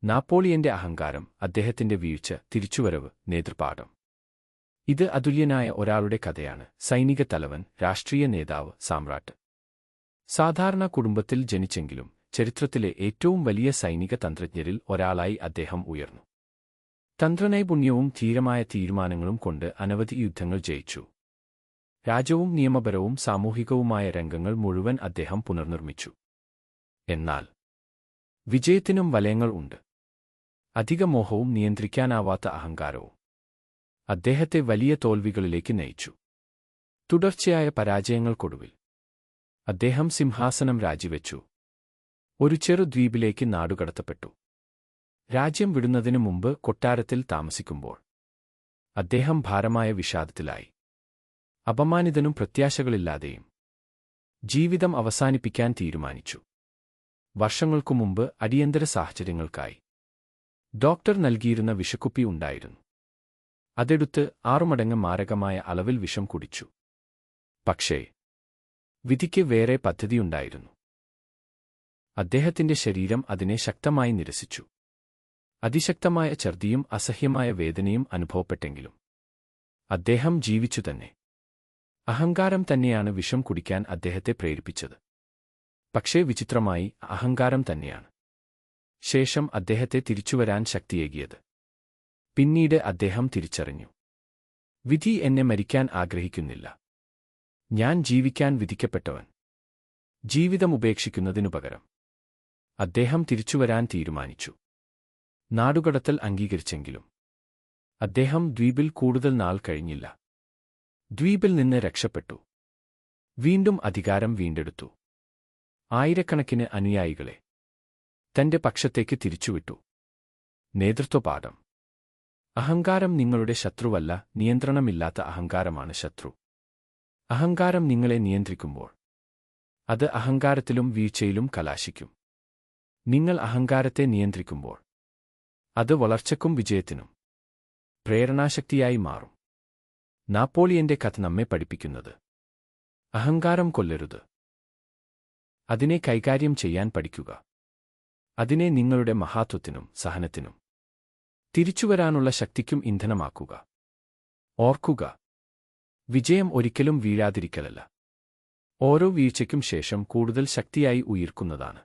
നാപ്പോളിയന്റെ അഹങ്കാരം, അദ്ദേഹത്തിന്റെ വീഴ്ച, തിരിച്ചുവരവ്, നേതൃപാഠം. ഇത് അതുല്യനായ ഒരാളുടെ കഥയാണ്. സൈനിക തലവൻ, രാഷ്ട്രീയ നേതാവ്, സാമ്രാട്ട്. സാധാരണ കുടുംബത്തിൽ ജനിച്ചെങ്കിലും ചരിത്രത്തിലെ ഏറ്റവും വലിയ സൈനിക തന്ത്രജ്ഞരിൽ ഒരാളായി അദ്ദേഹം ഉയർന്നു. തന്ത്രനൈപുണ്യവും ധീരമായ തീരുമാനങ്ങളും കൊണ്ട് അനവധി യുദ്ധങ്ങൾ ജയിച്ചു. രാജ്യവും നിയമപരവും സാമൂഹികവുമായ രംഗങ്ങൾ മുഴുവൻ അദ്ദേഹം പുനർനിർമ്മിച്ചു. എന്നാൽ വിജയത്തിനും വലയങ്ങൾ ഉണ്ട്. അധിക മോഹവും നിയന്ത്രിക്കാനാവാത്ത അഹങ്കാരവും അദ്ദേഹത്തെ വലിയ തോൽവികളിലേക്ക് നയിച്ചു. തുടർച്ചയായ പരാജയങ്ങൾക്കൊടുവിൽ അദ്ദേഹം സിംഹാസനം രാജിവെച്ചു. ഒരു ചെറു ദ്വീപിലേക്ക് നാടുകടത്തപ്പെട്ടു. രാജ്യം വിടുന്നതിനു മുമ്പ് കൊട്ടാരത്തിൽ താമസിക്കുമ്പോൾ അദ്ദേഹം ഭാരമായ വിഷാദത്തിലായി. അപമാനിതനും പ്രത്യാശകളില്ലാതെയും ജീവിതം അവസാനിപ്പിക്കാൻ തീരുമാനിച്ചു. വർഷങ്ങൾക്കു മുമ്പ് അടിയന്തര സാഹചര്യങ്ങൾക്കായി ഡോക്ടർ നൽകിയിരുന്ന വിഷക്കുപ്പി ഉണ്ടായിരുന്നു. അതെടുത്ത് 6 മടങ്ങ് മാരകമായ അളവിൽ വിഷം കുടിച്ചു. പക്ഷേ വിധിക്ക് വേറെ പദ്ധതിയുണ്ടായിരുന്നു. അദ്ദേഹത്തിന്റെ ശരീരം അതിനെ ശക്തമായി നിരസിച്ചു. അതിശക്തമായ ഛർദിയും അസഹ്യമായ വേദനയും അനുഭവപ്പെട്ടെങ്കിലും അദ്ദേഹം ജീവിച്ചു തന്നെ. അഹങ്കാരം തന്നെയാണ് വിഷം കുടിക്കാൻ അദ്ദേഹത്തെ പ്രേരിപ്പിച്ചത്. പക്ഷേ വിചിത്രമായി അഹങ്കാരം തന്നെയാണ് ശേഷം അദ്ദേഹത്തെ തിരിച്ചുവരാൻ ശക്തിയേകിയത്. പിന്നീട് അദ്ദേഹം തിരിച്ചറിഞ്ഞു, വിധി എന്നെ മരിക്കാൻ ആഗ്രഹിക്കുന്നില്ല. ഞാൻ ജീവിക്കാൻ വിധിക്കപ്പെട്ടവൻ. ജീവിതം ഉപേക്ഷിക്കുന്നതിനു പകരം അദ്ദേഹം തിരിച്ചുവരാൻ തീരുമാനിച്ചു. നാടുകടത്തൽ അംഗീകരിച്ചെങ്കിലും അദ്ദേഹം ദ്വീപിൽ കൂടുതൽ നാൾ കഴിഞ്ഞില്ല. ദ്വീപിൽ നിന്ന് രക്ഷപ്പെട്ടു. വീണ്ടും അധികാരം വീണ്ടെടുത്തു. ആയിരക്കണക്കിന് അനുയായികളെ തന്റെ പക്ഷത്തേക്ക് തിരിച്ചുവിട്ടു. നേതൃത്വപാഠം. അഹങ്കാരം നിങ്ങളുടെ ശത്രുവല്ല, നിയന്ത്രണമില്ലാത്ത അഹങ്കാരമാണ് ശത്രു. അഹങ്കാരം നിങ്ങളെ നിയന്ത്രിക്കുമ്പോൾ അത് അഹങ്കാരത്തിലും വീഴ്ചയിലും കലാശിക്കും. നിങ്ങൾ അഹങ്കാരത്തെ നിയന്ത്രിക്കുമ്പോൾ അത് വളർച്ചയ്ക്കും വിജയത്തിനും പ്രേരണാശക്തിയായി മാറും. നാപ്പോളിയന്റെ കഥ നമ്മെ പഠിപ്പിക്കുന്നത് അഹങ്കാരം കൊല്ലരുത്. അതിനെ കൈകാര്യം ചെയ്യാൻ പഠിക്കുക. അതിനെ നിങ്ങളുടെ മഹാത്വത്തിനും സഹനത്തിനും തിരിച്ചുവരാനുള്ള ശക്തിക്കും ഇന്ധനമാക്കുക. ഓർക്കുക, വിജയം ഒരിക്കലും വീഴാതിരിക്കലല്ല, ഓരോ വീഴ്ചയ്ക്കും ശേഷം കൂടുതൽ ശക്തിയായി ഉയർക്കുന്നതാണ്.